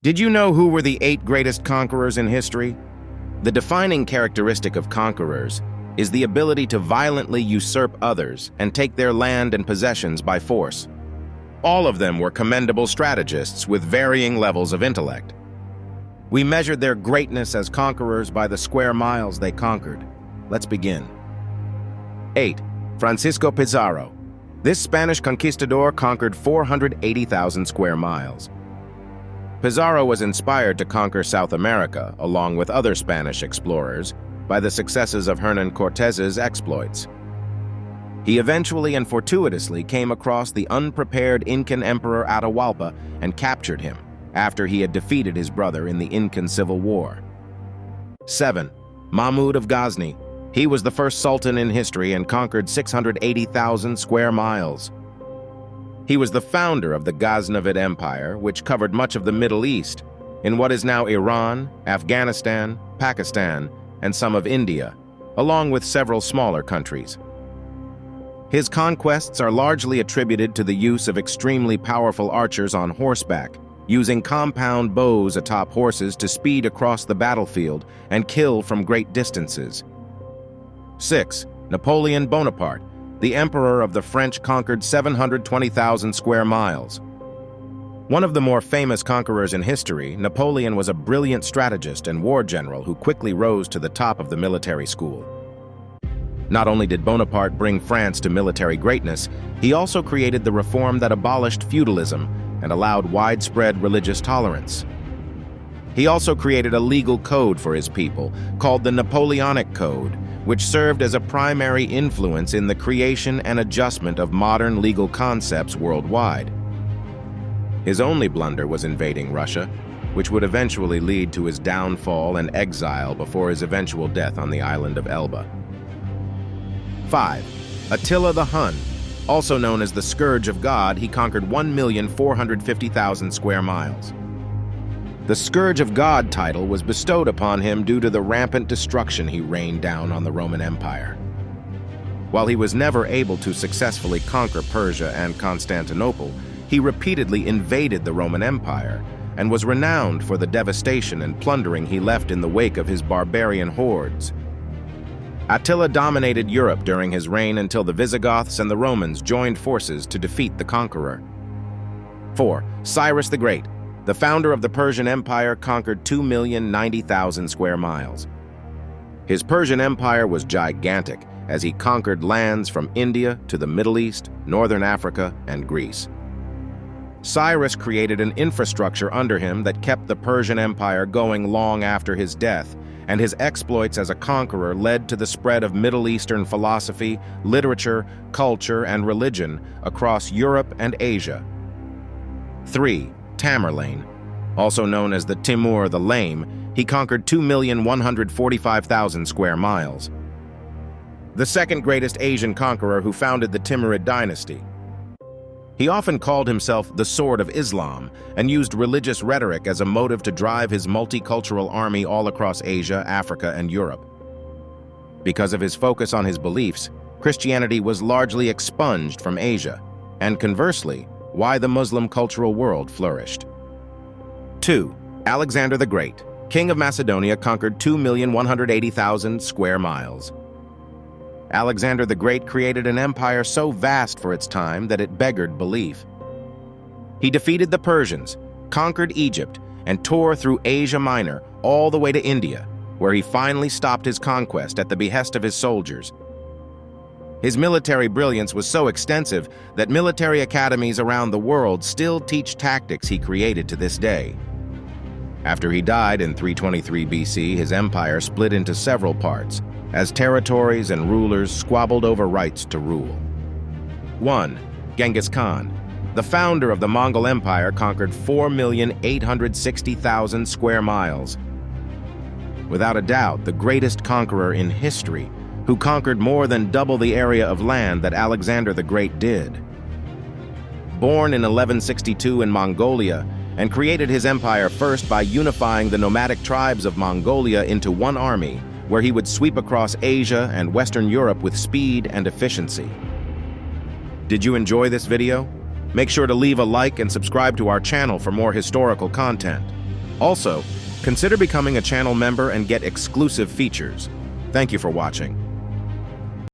Did you know who were the 8 greatest conquerors in history? The defining characteristic of conquerors is the ability to violently usurp others and take their land and possessions by force. All of them were commendable strategists with varying levels of intellect. We measured their greatness as conquerors by the square miles they conquered. Let's begin. 8. Francisco Pizarro. This Spanish conquistador conquered 480,000 square miles. Pizarro was inspired to conquer South America, along with other Spanish explorers, by the successes of Hernan Cortez's exploits. He eventually and fortuitously came across the unprepared Incan Emperor Atahualpa and captured him after he had defeated his brother in the Incan Civil War. 7. Mahmud of Ghazni. He was the first sultan in history and conquered 680,000 square miles. He was the founder of the Ghaznavid Empire, which covered much of the Middle East, in what is now Iran, Afghanistan, Pakistan, and some of India, along with several smaller countries. His conquests are largely attributed to the use of extremely powerful archers on horseback, using compound bows atop horses to speed across the battlefield and kill from great distances. 6. Napoleon Bonaparte. The emperor of the French conquered 720,000 square miles. One of the more famous conquerors in history, Napoleon was a brilliant strategist and war general who quickly rose to the top of the military school. Not only did Bonaparte bring France to military greatness, he also created the reform that abolished feudalism and allowed widespread religious tolerance. He also created a legal code for his people, called the Napoleonic Code, which served as a primary influence in the creation and adjustment of modern legal concepts worldwide. His only blunder was invading Russia, which would eventually lead to his downfall and exile before his eventual death on the island of Elba. 5. Attila the Hun. Also known as the Scourge of God, he conquered 1,450,000 square miles. The Scourge of God title was bestowed upon him due to the rampant destruction he rained down on the Roman Empire. While he was never able to successfully conquer Persia and Constantinople, he repeatedly invaded the Roman Empire and was renowned for the devastation and plundering he left in the wake of his barbarian hordes. Attila dominated Europe during his reign until the Visigoths and the Romans joined forces to defeat the conqueror. 4. Cyrus the Great. The founder of the Persian Empire conquered 2,090,000 square miles. His Persian Empire was gigantic as he conquered lands from India to the Middle East, Northern Africa, and Greece. Cyrus created an infrastructure under him that kept the Persian Empire going long after his death, and his exploits as a conqueror led to the spread of Middle Eastern philosophy, literature, culture, and religion across Europe and Asia. 3. Tamerlane. Also known as the Timur the Lame, he conquered 2,145,000 square miles. The second greatest Asian conqueror who founded the Timurid dynasty. He often called himself the Sword of Islam and used religious rhetoric as a motive to drive his multicultural army all across Asia, Africa, and Europe. Because of his focus on his beliefs, Christianity was largely expunged from Asia, and conversely, why the Muslim cultural world flourished. 2. Alexander the Great, King of Macedonia, conquered 2,180,000 square miles. Alexander the Great created an empire so vast for its time that it beggared belief. He defeated the Persians, conquered Egypt, and tore through Asia Minor all the way to India, where he finally stopped his conquest at the behest of his soldiers. His military brilliance was so extensive that military academies around the world still teach tactics he created to this day. After he died in 323 BC, his empire split into several parts, as territories and rulers squabbled over rights to rule. 1. Genghis Khan. The founder of the Mongol Empire conquered 4,860,000 square miles. Without a doubt, the greatest conqueror in history, who conquered more than double the area of land that Alexander the Great did. Born in 1162 in Mongolia, and created his empire first by unifying the nomadic tribes of Mongolia into one army, where he would sweep across Asia and Western Europe with speed and efficiency. Did you enjoy this video? Make sure to leave a like and subscribe to our channel for more historical content. Also, consider becoming a channel member and get exclusive features. Thank you for watching.